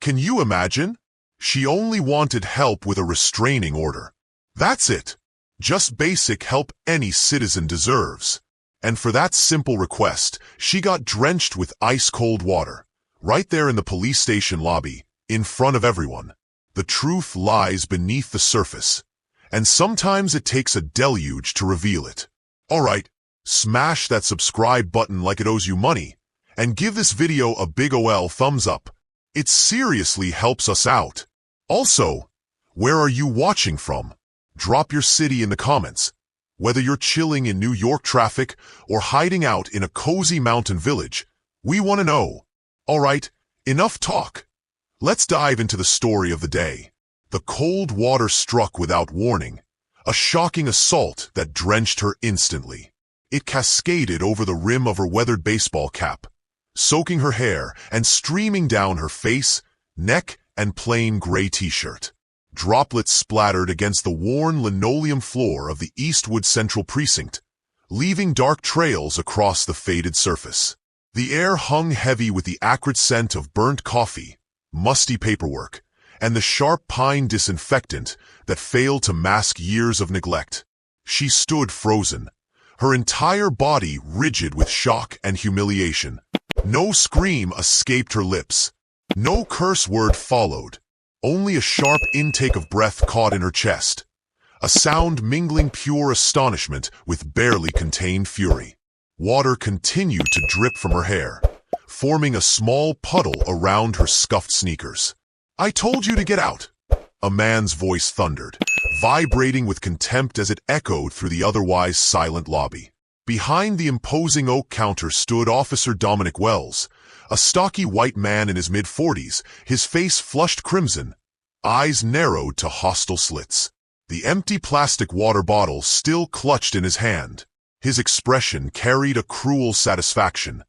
Can you imagine? She only wanted help with a restraining order. That's it. Just basic help any citizen deserves. And for that simple request, she got drenched with ice-cold water, right there in the police station lobby, in front of everyone. The truth lies beneath the surface, and sometimes it takes a deluge to reveal it. Alright, smash that subscribe button like it owes you money, and give this video a big ol' thumbs up. It seriously helps us out. Also, where are you watching from? Drop your city in the comments. Whether you're chilling in New York traffic or hiding out in a cozy mountain village, we want to know. Alright, enough talk. Let's dive into the story of the day. The cold water struck without warning, a shocking assault that drenched her instantly. It cascaded over the rim of her weathered baseball cap, soaking her hair and streaming down her face, neck, and plain gray t-shirt. Droplets splattered against the worn linoleum floor of the Eastwood Central Precinct, leaving dark trails across the faded surface. The air hung heavy with the acrid scent of burnt coffee, musty paperwork, and the sharp pine disinfectant that failed to mask years of neglect. She stood frozen, her entire body rigid with shock and humiliation. No scream escaped her lips. No curse word followed. Only a sharp intake of breath caught in her chest, a sound mingling pure astonishment with barely contained fury. Water continued to drip from her hair, forming a small puddle around her scuffed sneakers. "I told you to get out," a man's voice thundered, vibrating with contempt as it echoed through the otherwise silent lobby. Behind the imposing oak counter stood Officer Dominic Wells, a stocky white man in his mid-40s, his face flushed crimson, eyes narrowed to hostile slits. The empty plastic water bottle still clutched in his hand. His expression carried a cruel satisfaction,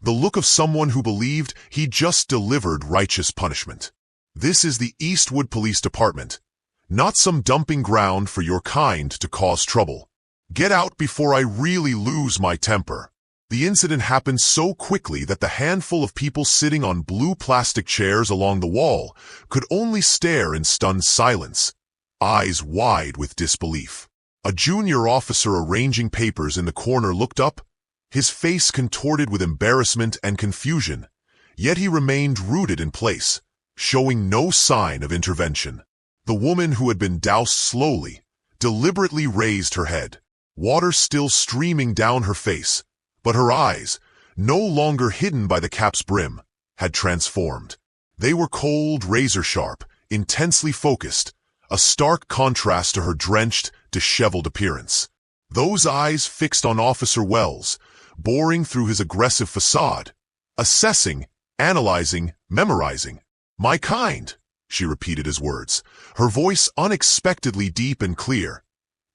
the look of someone who believed he just delivered righteous punishment. "This is the Eastwood Police Department, not some dumping ground for your kind to cause trouble. Get out before I really lose my temper." The incident happened so quickly that the handful of people sitting on blue plastic chairs along the wall could only stare in stunned silence, eyes wide with disbelief. A junior officer arranging papers in the corner looked up, his face contorted with embarrassment and confusion, yet he remained rooted in place, showing no sign of intervention. The woman who had been doused slowly, deliberately raised her head, water still streaming down her face, but her eyes, no longer hidden by the cap's brim, had transformed. They were cold, razor-sharp, intensely focused, a stark contrast to her drenched, disheveled appearance. Those eyes fixed on Officer Wells, boring through his aggressive facade, assessing, analyzing, memorizing. "My kind," she repeated his words, her voice unexpectedly deep and clear,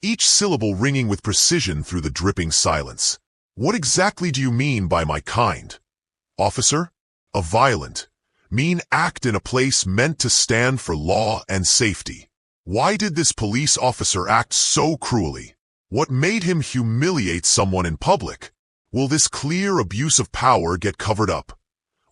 each syllable ringing with precision through the dripping silence. "What exactly do you mean by my kind, officer? A violent, mean act in a place meant to stand for law and safety. Why did this police officer act so cruelly? What made him humiliate someone in public? Will this clear abuse of power get covered up?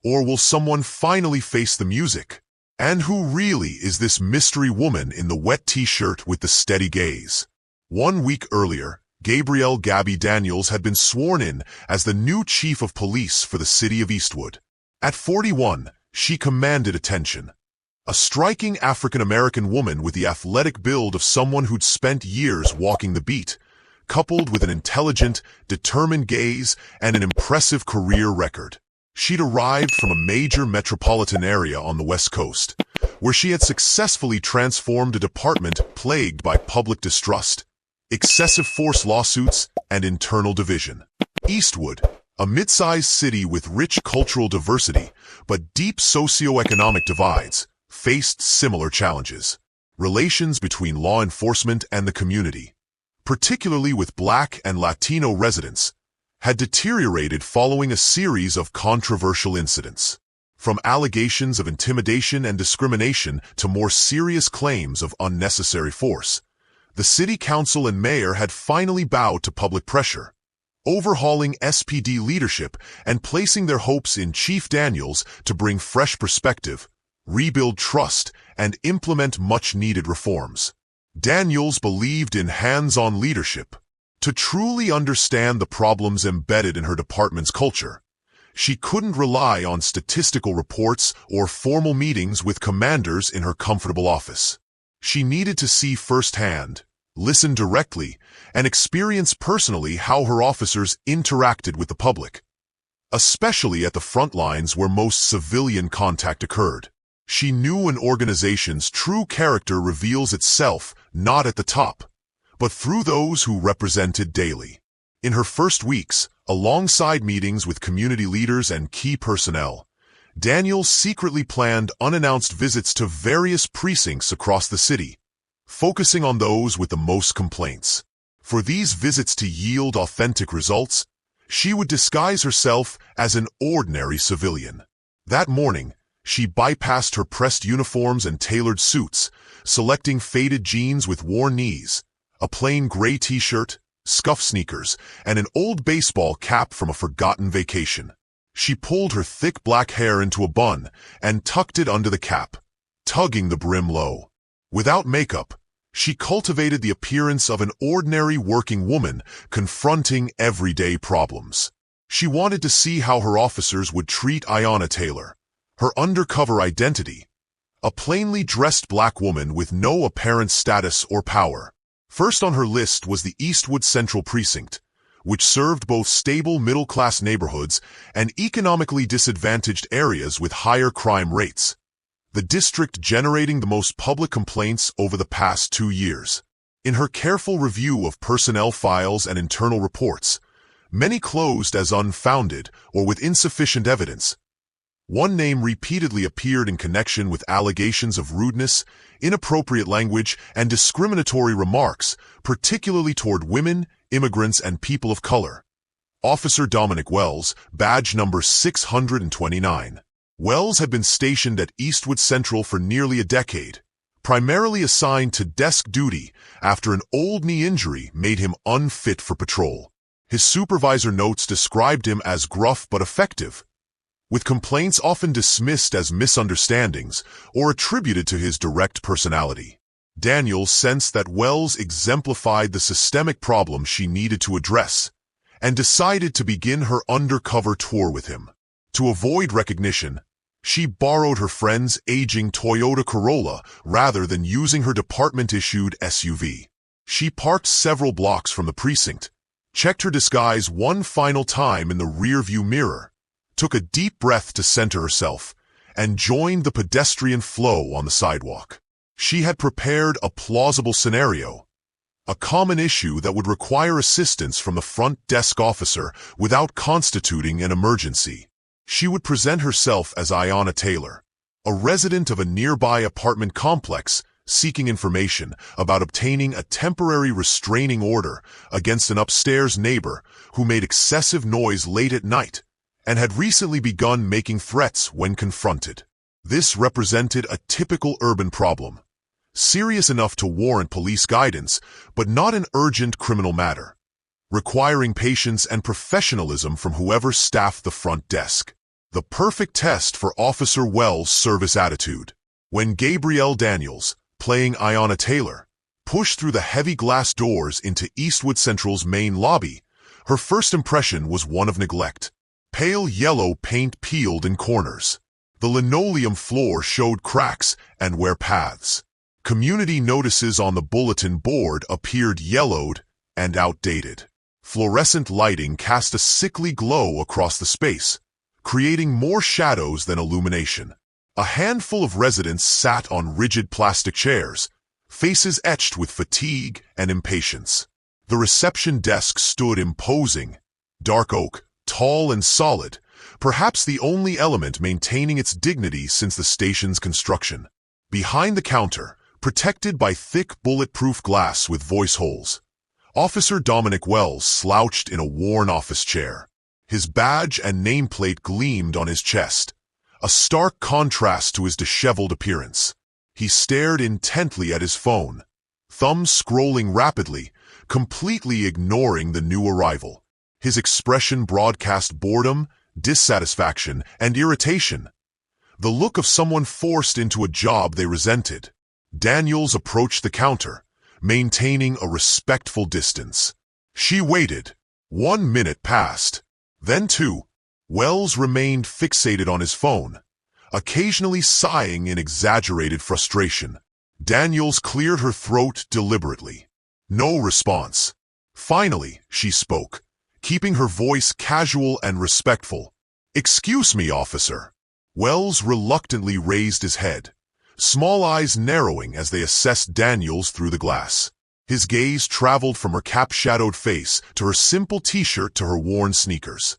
Or will someone finally face the music? And who really is this mystery woman in the wet t-shirt with the steady gaze?" 1 week earlier, Gabrielle "Gabby" Daniels had been sworn in as the new chief of police for the city of Eastwood. At 41, she commanded attention. A striking African-American woman with the athletic build of someone who'd spent years walking the beat, coupled with an intelligent, determined gaze and an impressive career record. She'd arrived from a major metropolitan area on the West Coast, where she had successfully transformed a department plagued by public distrust, excessive force lawsuits, and internal division. Eastwood, a mid-sized city with rich cultural diversity but deep socioeconomic divides, faced similar challenges. Relations between law enforcement and the community, particularly with Black and Latino residents, had deteriorated following a series of controversial incidents. From allegations of intimidation and discrimination to more serious claims of unnecessary force, the city council and mayor had finally bowed to public pressure, overhauling SPD leadership and placing their hopes in Chief Daniels to bring fresh perspective, rebuild trust, and implement much-needed reforms. Daniels believed in hands-on leadership. To truly understand the problems embedded in her department's culture, she couldn't rely on statistical reports or formal meetings with commanders in her comfortable office. She needed to see firsthand, listen directly, and experience personally how her officers interacted with the public, especially at the front lines where most civilian contact occurred. She knew an organization's true character reveals itself not at the top, but through those who represent it daily. In her first weeks, alongside meetings with community leaders and key personnel, Daniels secretly planned unannounced visits to various precincts across the city, focusing on those with the most complaints. For these visits to yield authentic results, she would disguise herself as an ordinary civilian. That morning, she bypassed her pressed uniforms and tailored suits, selecting faded jeans with worn knees, a plain gray t-shirt, scuffed sneakers, and an old baseball cap from a forgotten vacation. She pulled her thick black hair into a bun and tucked it under the cap, tugging the brim low. Without makeup, she cultivated the appearance of an ordinary working woman confronting everyday problems. She wanted to see how her officers would treat Ayanna Taylor, her undercover identity, a plainly dressed black woman with no apparent status or power. First on her list was the Eastwood Central Precinct, which served both stable middle-class neighborhoods and economically disadvantaged areas with higher crime rates, the district generating the most public complaints over the past 2 years. In her careful review of personnel files and internal reports, many closed as unfounded or with insufficient evidence. One name repeatedly appeared in connection with allegations of rudeness, inappropriate language, and discriminatory remarks, particularly toward women, immigrants, and people of color. Officer Dominic Wells, badge number 629. Wells had been stationed at Eastwood Central for nearly a decade, primarily assigned to desk duty after an old knee injury made him unfit for patrol. His supervisor notes described him as gruff but effective, with complaints often dismissed as misunderstandings or attributed to his direct personality. Daniels sensed that Wells exemplified the systemic problem she needed to address, and decided to begin her undercover tour with him. To avoid recognition, she borrowed her friend's aging Toyota Corolla rather than using her department-issued SUV. She parked several blocks from the precinct, checked her disguise one final time in the rearview mirror, took a deep breath to center herself, and joined the pedestrian flow on the sidewalk. She had prepared a plausible scenario, a common issue that would require assistance from the front desk officer without constituting an emergency. She would present herself as Ayanna Taylor, a resident of a nearby apartment complex seeking information about obtaining a temporary restraining order against an upstairs neighbor who made excessive noise late at night and had recently begun making threats when confronted. This represented a typical urban problem, serious enough to warrant police guidance, but not an urgent criminal matter, requiring patience and professionalism from whoever staffed the front desk. The perfect test for Officer Wells' service attitude. When Gabrielle Daniels, playing Ayanna Taylor, pushed through the heavy glass doors into Eastwood Central's main lobby, her first impression was one of neglect. Pale yellow paint peeled in corners. The linoleum floor showed cracks and wear paths. Community notices on the bulletin board appeared yellowed and outdated. Fluorescent lighting cast a sickly glow across the space, creating more shadows than illumination. A handful of residents sat on rigid plastic chairs, faces etched with fatigue and impatience. The reception desk stood imposing, dark oak, tall and solid, perhaps the only element maintaining its dignity since the station's construction. Behind the counter, protected by thick bulletproof glass with voice holes, Officer Dominic Wells slouched in a worn office chair. His badge and nameplate gleamed on his chest, a stark contrast to his disheveled appearance. He stared intently at his phone, thumbs scrolling rapidly, completely ignoring the new arrival. His expression broadcast boredom, dissatisfaction, and irritation, the look of someone forced into a job they resented. Daniels approached the counter, maintaining a respectful distance. She waited. 1 minute passed. Then 2. Wells remained fixated on his phone, occasionally sighing in exaggerated frustration. Daniels cleared her throat deliberately. No response. Finally, she spoke, keeping her voice casual and respectful. "Excuse me, officer." Wells reluctantly raised his head, small eyes narrowing as they assessed Daniels through the glass. His gaze traveled from her cap-shadowed face to her simple t-shirt to her worn sneakers.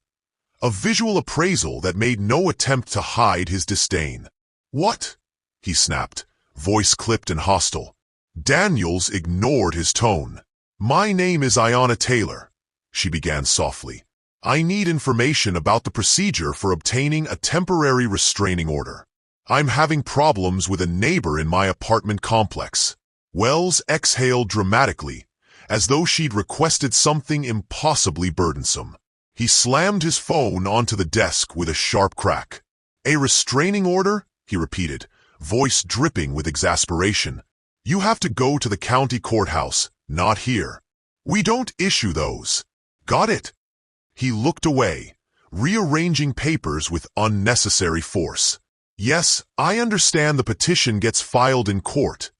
A visual appraisal that made no attempt to hide his disdain. "What?" he snapped, voice clipped and hostile. Daniels ignored his tone. "My name is Ayanna Taylor," she began softly. "I need information about the procedure for obtaining a temporary restraining order. I'm having problems with a neighbor in my apartment complex." Wells exhaled dramatically, as though she'd requested something impossibly burdensome. He slammed his phone onto the desk with a sharp crack. "A restraining order?" he repeated, voice dripping with exasperation. "You have to go to the county courthouse, not here. We don't issue those. Got it?" He looked away, rearranging papers with unnecessary force. "Yes, I understand the petition gets filed in court,"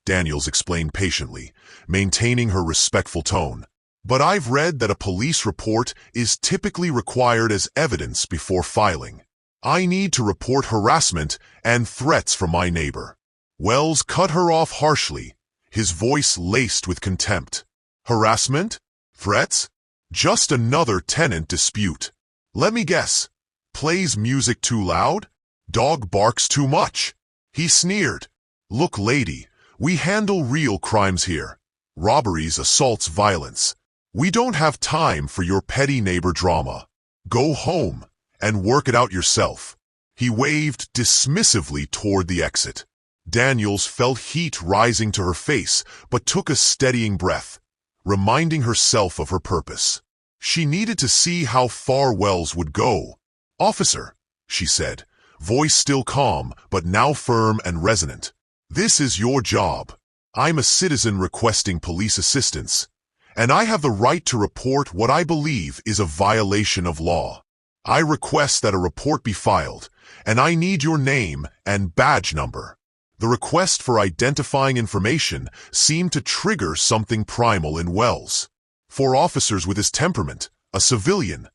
Daniels explained patiently, maintaining her respectful tone. "But I've read that a police report is typically required as evidence before filing. I need to report harassment and threats from my neighbor." Wells cut her off harshly, his voice laced with contempt. "Harassment? Threats? Just another tenant dispute. Let me guess. Plays music too loud? Dog barks too much?" He sneered. "Look, lady, we handle real crimes here. Robberies, assaults, violence. We don't have time for your petty neighbor drama. Go home and work it out yourself." He waved dismissively toward the exit. Daniels felt heat rising to her face, but took a steadying breath, reminding herself of her purpose. She needed to see how far Wells would go. "Officer," she said, voice still calm, but now firm and resonant. "This is your job. I'm a citizen requesting police assistance, and I have the right to report what I believe is a violation of law. I request that a report be filed, and I need your name and badge number." The request for identifying information seemed to trigger something primal in Wells. For officers with his temperament, a civilian,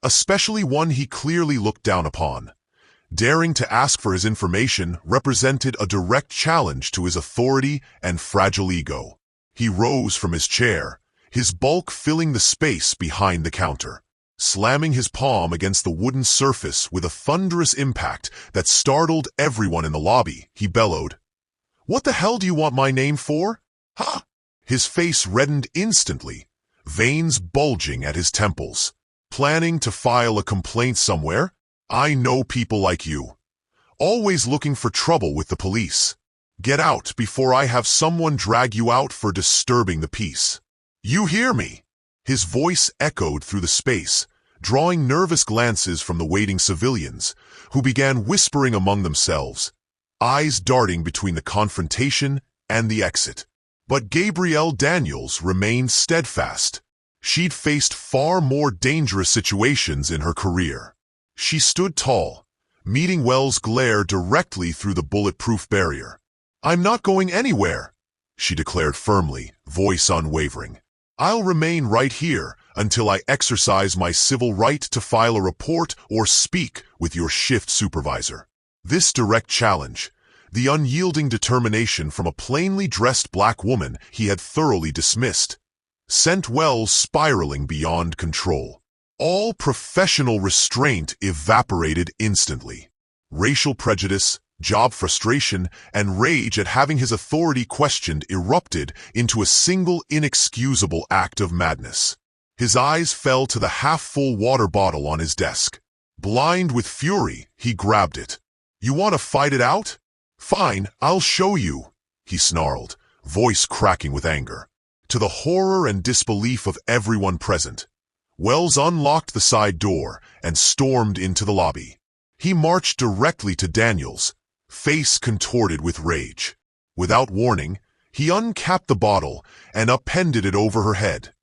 especially one he clearly looked down upon, daring to ask for his information represented a direct challenge to his authority and fragile ego. He rose from his chair, his bulk filling the space behind the counter. Slamming his palm against the wooden surface with a thunderous impact that startled everyone in the lobby, he bellowed, "What the hell do you want my name for? Huh?" His face reddened instantly, veins bulging at his temples. "Planning to file a complaint somewhere? I know people like you. Always looking for trouble with the police. Get out before I have someone drag you out for disturbing the peace. You hear me?" His voice echoed through the space, drawing nervous glances from the waiting civilians, who began whispering among themselves, eyes darting between the confrontation and the exit. But Gabrielle Daniels remained steadfast. She'd faced far more dangerous situations in her career. She stood tall, meeting Wells' glare directly through the bulletproof barrier. "I'm not going anywhere," she declared firmly, voice unwavering. "I'll remain right here until I exercise my civil right to file a report or speak with your shift supervisor." This direct challenge, the unyielding determination from a plainly dressed black woman he had thoroughly dismissed, sent Wells spiraling beyond control. All professional restraint evaporated instantly. Racial prejudice, job frustration, and rage at having his authority questioned erupted into a single inexcusable act of madness. His eyes fell to the half-full water bottle on his desk. Blind with fury, he grabbed it. "You want to fight it out? Fine, I'll show you," he snarled, voice cracking with anger. To the horror and disbelief of everyone present, Wells unlocked the side door and stormed into the lobby. He marched directly to Daniels, face contorted with rage. Without warning, he uncapped the bottle and upended it over her head,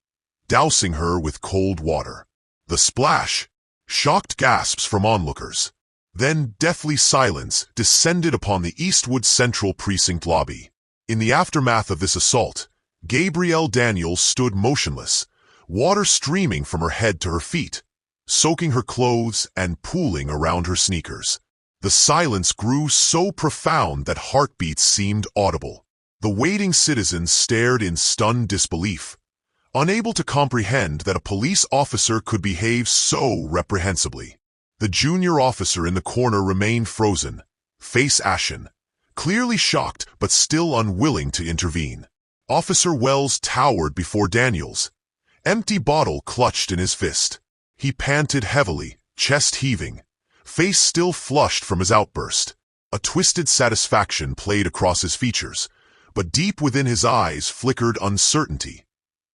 dousing her with cold water. The splash, shocked gasps from onlookers. Then deathly silence descended upon the Eastwood Central Precinct lobby. In the aftermath of this assault, Gabrielle Daniels stood motionless, water streaming from her head to her feet, soaking her clothes and pooling around her sneakers. The silence grew so profound that heartbeats seemed audible. The waiting citizens stared in stunned disbelief, unable to comprehend that a police officer could behave so reprehensibly. The junior officer in the corner remained frozen, face ashen, clearly shocked but still unwilling to intervene. Officer Wells towered before Daniels, empty bottle clutched in his fist. He panted heavily, chest heaving, face still flushed from his outburst. A twisted satisfaction played across his features, but deep within his eyes flickered uncertainty,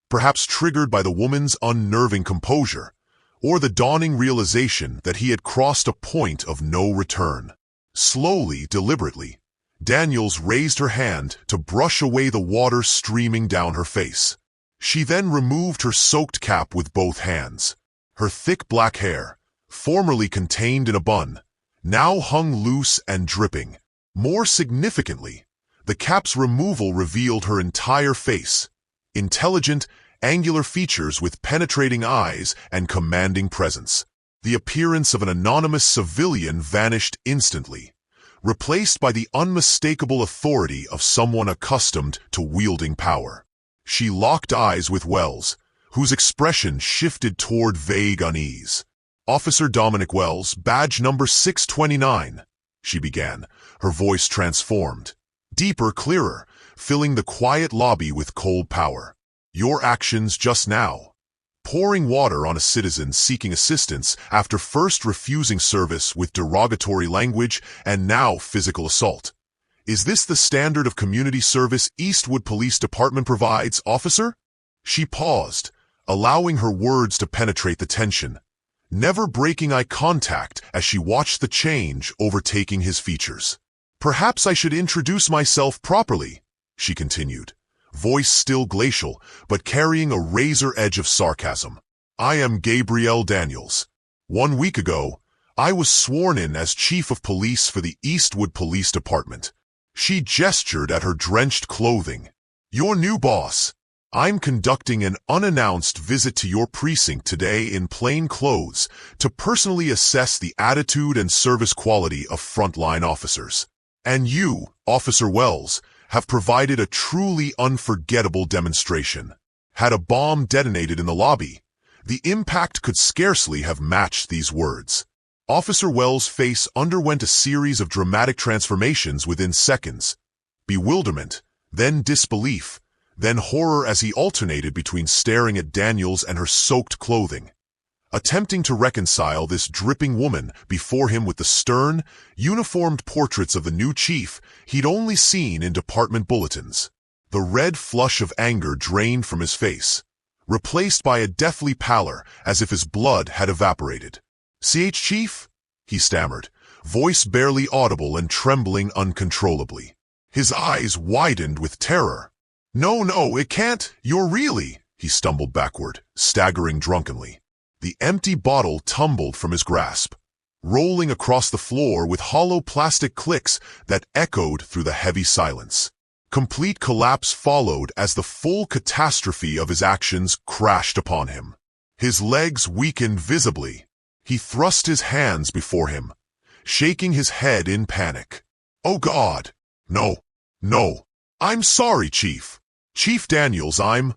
perhaps triggered by the woman's unnerving composure, or the dawning realization that he had crossed a point of no return. Slowly, deliberately, Daniels raised her hand to brush away the water streaming down her face. She then removed her soaked cap with both hands. Her thick black hair, formerly contained in a bun, now hung loose and dripping. More significantly, the cap's removal revealed her entire face, intelligent, angular features with penetrating eyes and commanding presence. The appearance of an anonymous civilian vanished instantly, replaced by the unmistakable authority of someone accustomed to wielding power. She locked eyes with Wells, whose expression shifted toward vague unease. "Officer Dominic Wells, badge number 629, she began, her voice transformed, deeper, clearer, filling the quiet lobby with cold power. "Your actions just now, pouring water on a citizen seeking assistance after first refusing service with derogatory language and now physical assault. Is this the standard of community service Eastwood Police Department provides, officer?" She paused, allowing her words to penetrate the tension, never breaking eye contact as she watched the change overtaking his features. "Perhaps I should introduce myself properly," she continued, voice still glacial, but carrying a razor edge of sarcasm. "I am Gabrielle Daniels. 1 week ago, I was sworn in as Chief of Police for the Eastwood Police Department." She gestured at her drenched clothing. "Your new boss. I'm conducting an unannounced visit to your precinct today in plain clothes to personally assess the attitude and service quality of frontline officers. And you, Officer Wells, have provided a truly unforgettable demonstration. Had a bomb detonated in the lobby, the impact could scarcely have matched these words." Officer Wells' face underwent a series of dramatic transformations within seconds. Bewilderment, then disbelief, then horror as he alternated between staring at Daniels and her soaked clothing, attempting to reconcile this dripping woman before him with the stern, uniformed portraits of the new chief he'd only seen in department bulletins. The red flush of anger drained from his face, replaced by a deathly pallor as if his blood had evaporated. "CH Chief?" he stammered, voice barely audible and trembling uncontrollably. His eyes widened with terror. No, it can't. You're really—" he stumbled backward, staggering drunkenly. The empty bottle tumbled from his grasp, rolling across the floor with hollow plastic clicks that echoed through the heavy silence. Complete collapse followed as the full catastrophe of his actions crashed upon him. His legs weakened visibly. He thrust his hands before him, shaking his head in panic. "Oh God! No! I'm sorry, Chief. Chief Daniels, I'm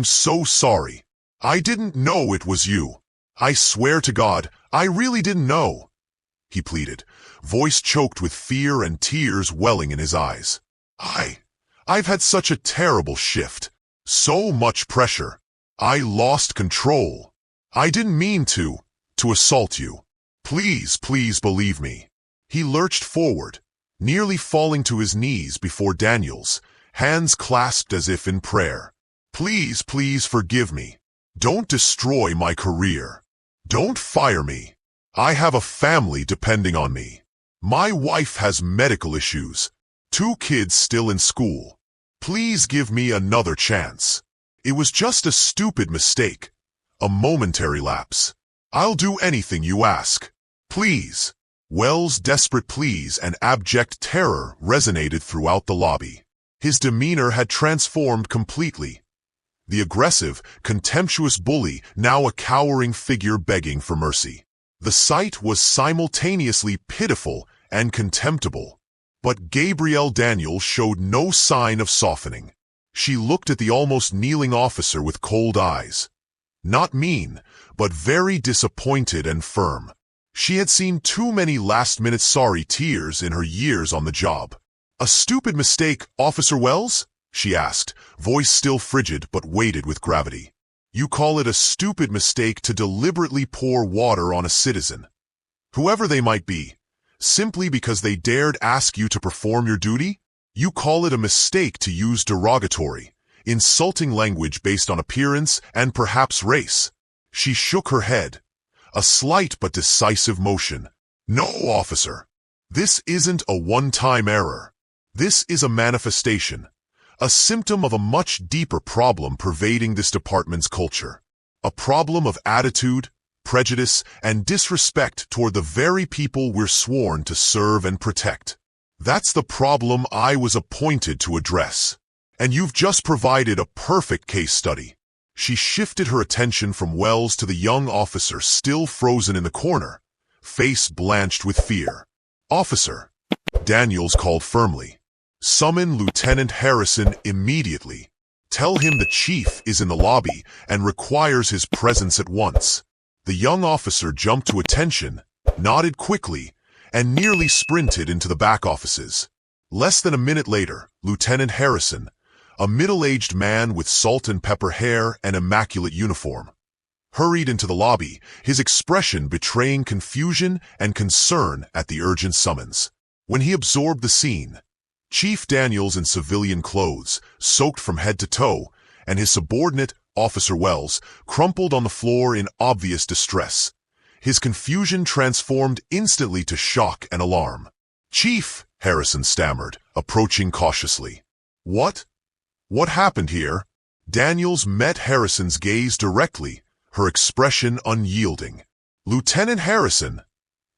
so sorry. I didn't know it was you. I swear to God, I really didn't know," he pleaded, voice choked with fear and tears welling in his eyes. I've had such a terrible shift. So much pressure. I lost control. I didn't mean to assault you. Please believe me." He lurched forward, nearly falling to his knees before Daniels, hands clasped as if in prayer. Please forgive me. Don't destroy my career. Don't fire me. I have a family depending on me. My wife has medical issues. 2 kids still in school. Please give me another chance. It was just a stupid mistake. A momentary lapse. I'll do anything you ask. Please. Wells' desperate pleas and abject terror resonated throughout the lobby. His demeanor had transformed completely. The aggressive, contemptuous bully, now a cowering figure begging for mercy. The sight was simultaneously pitiful and contemptible. But Gabrielle Daniels showed no sign of softening. She looked at the almost kneeling officer with cold eyes. Not mean, but very disappointed and firm. She had seen too many last-minute sorry tears in her years on the job. "A stupid mistake, Officer Wells?" she asked, voice still frigid but weighted with gravity. "You call it a stupid mistake to deliberately pour water on a citizen, whoever they might be, simply because they dared ask you to perform your duty? You call it a mistake to use derogatory, insulting language based on appearance and perhaps race." She shook her head, a slight but decisive motion. "No, officer. This isn't a one-time error. This is a manifestation, a symptom of a much deeper problem pervading this department's culture. A problem of attitude, prejudice, and disrespect toward the very people we're sworn to serve and protect. That's the problem I was appointed to address. And you've just provided a perfect case study." She shifted her attention from Wells to the young officer still frozen in the corner, face blanched with fear. "Officer," Daniels called firmly, "summon Lieutenant Harrison immediately. Tell him the chief is in the lobby and requires his presence at once." The young officer jumped to attention, nodded quickly, and nearly sprinted into the back offices. Less than a minute later, Lieutenant Harrison, a middle-aged man with salt and pepper hair and immaculate uniform, hurried into the lobby, his expression betraying confusion and concern at the urgent summons. When he absorbed the scene, Chief Daniels in civilian clothes, soaked from head to toe, and his subordinate, Officer Wells, crumpled on the floor in obvious distress. His confusion transformed instantly to shock and alarm. "Chief," Harrison stammered, approaching cautiously. "What? What happened here?" Daniels met Harrison's gaze directly, her expression unyielding. "Lieutenant Harrison,"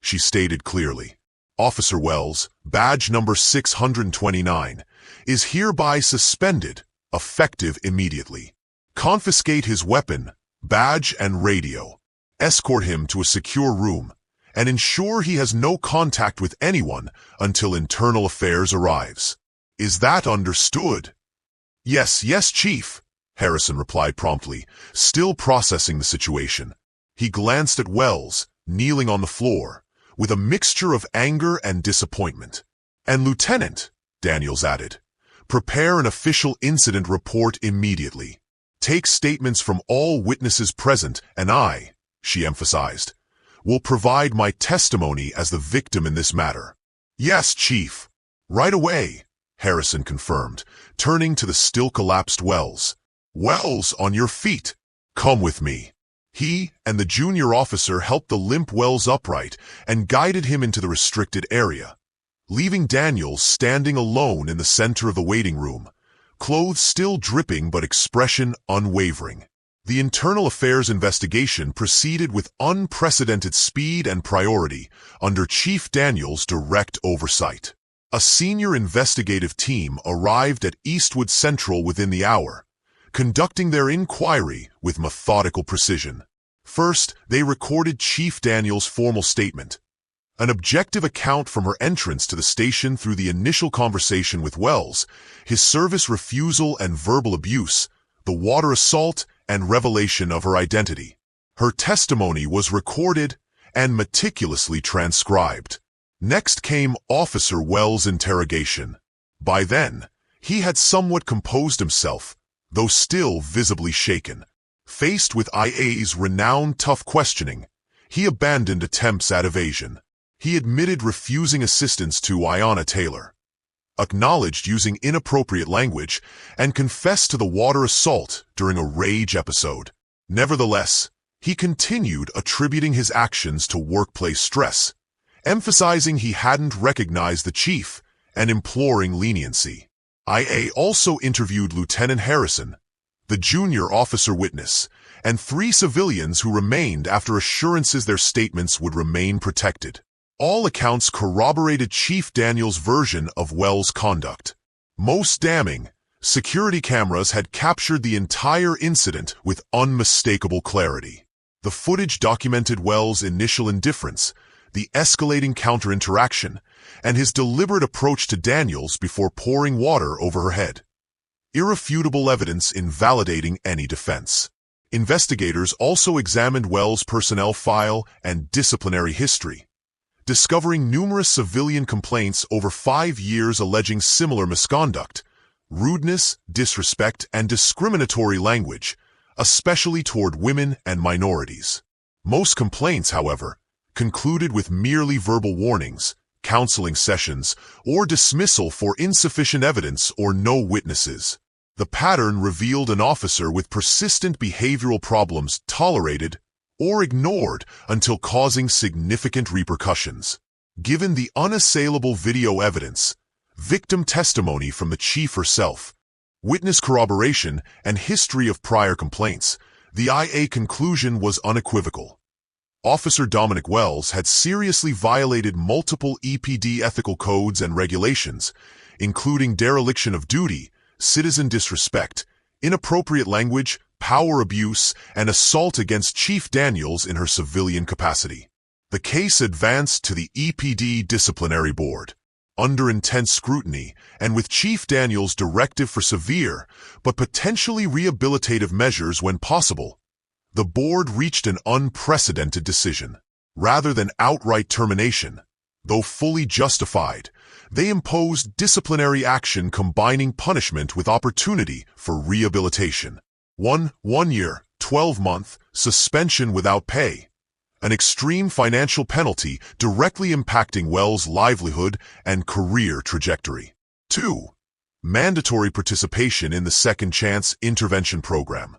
she stated clearly, "Officer Wells, badge number 629, is hereby suspended, effective immediately. Confiscate his weapon, badge, and radio. Escort him to a secure room, and ensure he has no contact with anyone until Internal Affairs arrives. Is that understood?" Yes, Chief," Harrison replied promptly, still processing the situation. He glanced at Wells, kneeling on the floor, with a mixture of anger and disappointment. "And Lieutenant," Daniels added, "prepare an official incident report immediately. Take statements from all witnesses present, and I," she emphasized, "will provide my testimony as the victim in this matter." "Yes, Chief. Right away," Harrison confirmed, turning to the still-collapsed Wells. "Wells, on your feet. Come with me." He and the junior officer helped the limp Wells upright and guided him into the restricted area, leaving Daniels standing alone in the center of the waiting room, clothes still dripping but expression unwavering. The Internal Affairs investigation proceeded with unprecedented speed and priority under Chief Daniels' direct oversight. A senior investigative team arrived at Eastwood Central within the hour, conducting their inquiry with methodical precision. First, they recorded Chief Daniels' formal statement, an objective account from her entrance to the station through the initial conversation with Wells, his service refusal and verbal abuse, the water assault, and revelation of her identity. Her testimony was recorded and meticulously transcribed. Next came Officer Wells' interrogation. By then, he had somewhat composed himself, though still visibly shaken. Faced with IA's renowned tough questioning, he abandoned attempts at evasion. He admitted refusing assistance to Ayanna Taylor, acknowledged using inappropriate language, and confessed to the water assault during a rage episode. Nevertheless, He continued attributing his actions to workplace stress, emphasizing he hadn't recognized the chief and imploring leniency. IA also interviewed Lieutenant Harrison, the junior officer witness, and 3 civilians who remained after assurances their statements would remain protected. All accounts corroborated Chief Daniels' version of Wells' conduct. Most damning, security cameras had captured the entire incident with unmistakable clarity. The footage documented Wells' initial indifference, the escalating counter-interaction, and his deliberate approach to Daniels before pouring water over her head. Irrefutable evidence invalidating any defense. Investigators also examined Wells' personnel file and disciplinary history, discovering numerous civilian complaints over 5 years alleging similar misconduct, rudeness, disrespect, and discriminatory language, especially toward women and minorities. Most complaints, however, concluded with merely verbal warnings, counseling sessions, or dismissal for insufficient evidence or no witnesses. The pattern revealed an officer with persistent behavioral problems tolerated or ignored until causing significant repercussions. Given the unassailable video evidence, victim testimony from the chief herself, witness corroboration, and history of prior complaints, the IA conclusion was unequivocal. Officer Dominic Wells had seriously violated multiple EPD ethical codes and regulations, including dereliction of duty, citizen disrespect, inappropriate language, power abuse, and assault against Chief Daniels in her civilian capacity. The case advanced to the EPD Disciplinary Board. Under intense scrutiny, and with Chief Daniels' directive for severe, but potentially rehabilitative measures when possible, the board reached an unprecedented decision. Rather than outright termination, though fully justified, they imposed disciplinary action combining punishment with opportunity for rehabilitation. 1 year, 12-month suspension without pay, an extreme financial penalty directly impacting Wells' livelihood and career trajectory. 2. Mandatory participation in the Second Chance Intervention Program,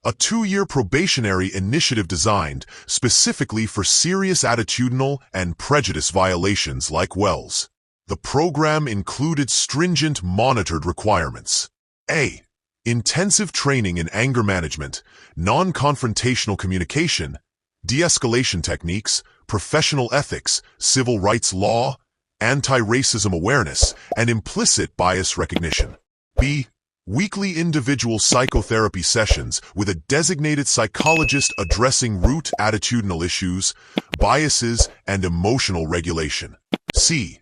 a 2-year probationary initiative designed specifically for serious attitudinal and prejudice violations like Wells. The program included stringent monitored requirements. A. Intensive training in anger management, non-confrontational communication, de-escalation techniques, professional ethics, civil rights law, anti-racism awareness, and implicit bias recognition. B. Weekly individual psychotherapy sessions with a designated psychologist addressing root attitudinal issues, biases, and emotional regulation. C.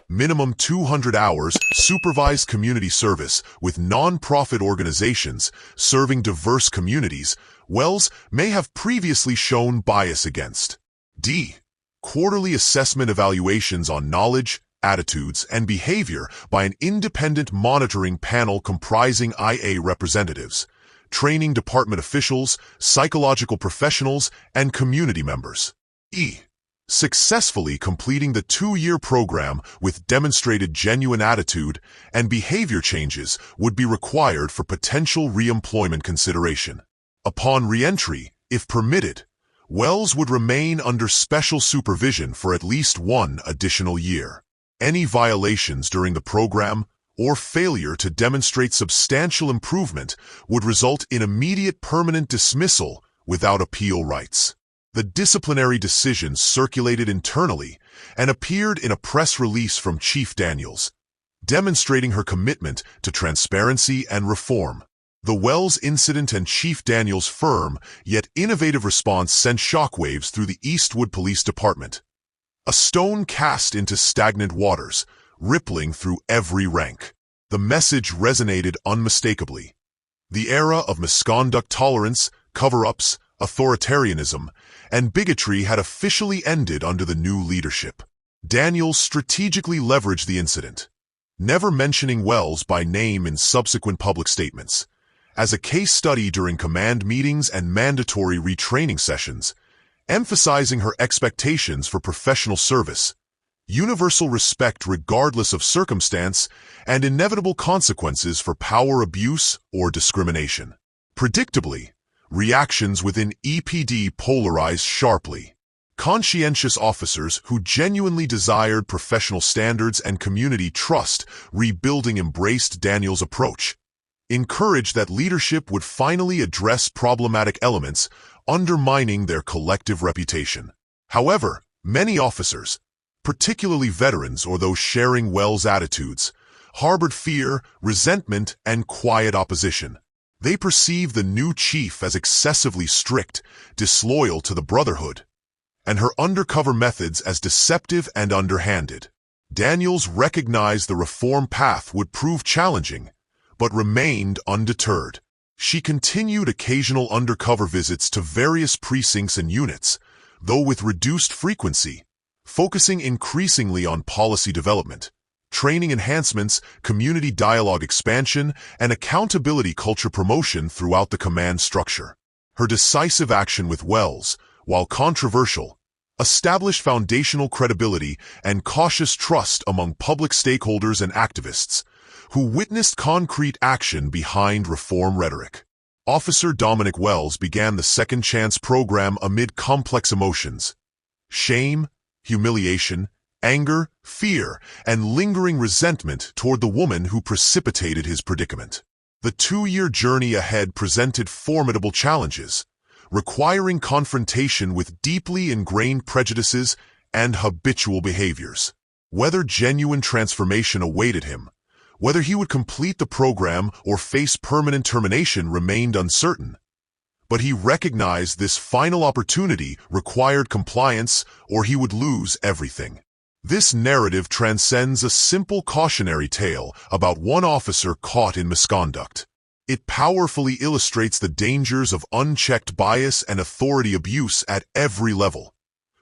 Minimum 200 hours supervised community service with non-profit organizations serving diverse communities Wells may have previously shown bias against. D. Quarterly assessment evaluations on knowledge, attitudes, and behavior by an independent monitoring panel comprising IA representatives, training department officials, psychological professionals, and community members. E. Successfully completing the 2-year program with demonstrated genuine attitude and behavior changes would be required for potential re-employment consideration. Upon re-entry, if permitted, Wells would remain under special supervision for at least 1 additional year. Any violations during the program or failure to demonstrate substantial improvement would result in immediate permanent dismissal without appeal rights. The disciplinary decision circulated internally and appeared in a press release from Chief Daniels, demonstrating her commitment to transparency and reform. The Wells incident and Chief Daniels' firm yet innovative response sent shockwaves through the Eastwood Police Department. A stone cast into stagnant waters, rippling through every rank. The message resonated unmistakably. The era of misconduct tolerance, cover-ups, authoritarianism, and bigotry had officially ended under the new leadership. Daniels strategically leveraged the incident, never mentioning Wells by name in subsequent public statements, as a case study during command meetings and mandatory retraining sessions, emphasizing her expectations for professional service, universal respect regardless of circumstance, and inevitable consequences for power abuse or discrimination. Predictably, reactions within EPD polarized sharply. Conscientious officers who genuinely desired professional standards and community trust rebuilding embraced Daniel's approach, encouraged that leadership would finally address problematic elements undermining their collective reputation. However, many officers, particularly veterans or those sharing Wells' attitudes, harbored fear, resentment, and quiet opposition. They perceived the new chief as excessively strict, disloyal to the Brotherhood, and her undercover methods as deceptive and underhanded. Daniels recognized the reform path would prove challenging, but remained undeterred. She continued occasional undercover visits to various precincts and units, though with reduced frequency, focusing increasingly on policy development, training enhancements, community dialogue expansion, and accountability culture promotion throughout the command structure. Her decisive action with Wells, while controversial, established foundational credibility and cautious trust among public stakeholders and activists, who witnessed concrete action behind reform rhetoric. Officer Dominic Wells began the Second Chance program amid complex emotions: shame, humiliation, anger, fear, and lingering resentment toward the woman who precipitated his predicament. The 2-year journey ahead presented formidable challenges, requiring confrontation with deeply ingrained prejudices and habitual behaviors. Whether genuine transformation awaited him, whether he would complete the program or face permanent termination remained uncertain. But he recognized this final opportunity required compliance or he would lose everything. This narrative transcends a simple cautionary tale about one officer caught in misconduct. It powerfully illustrates the dangers of unchecked bias and authority abuse at every level,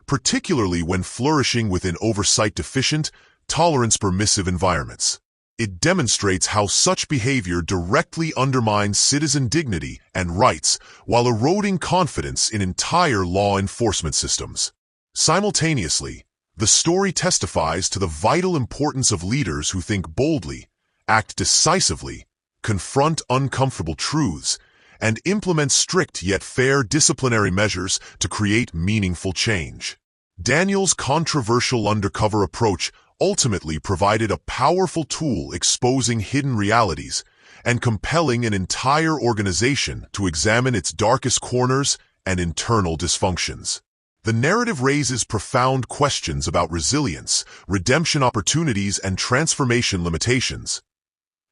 particularly when flourishing within oversight-deficient, tolerance-permissive environments. It demonstrates how such behavior directly undermines citizen dignity and rights while eroding confidence in entire law enforcement systems. Simultaneously, the story testifies to the vital importance of leaders who think boldly, act decisively, confront uncomfortable truths, and implement strict yet fair disciplinary measures to create meaningful change. Daniel's controversial undercover approach ultimately provided a powerful tool exposing hidden realities and compelling an entire organization to examine its darkest corners and internal dysfunctions. The narrative raises profound questions about resilience, redemption opportunities, and transformation limitations.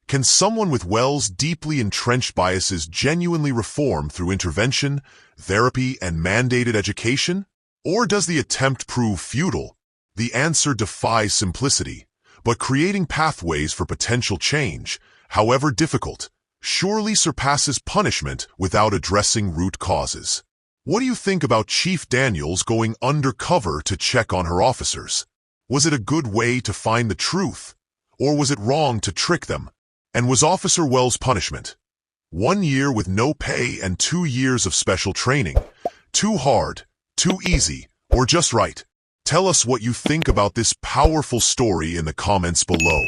Can someone with Wells' deeply entrenched biases genuinely reform through intervention, therapy, and mandated education? Or does the attempt prove futile? The answer defies simplicity, but creating pathways for potential change, however difficult, surely surpasses punishment without addressing root causes. What do you think about Chief Daniels going undercover to check on her officers? Was it a good way to find the truth, or was it wrong to trick them? And was Officer Wells' punishment 1 year with no pay and 2 years of special training too hard, too easy, or just right? Tell us what you think about this powerful story in the comments below.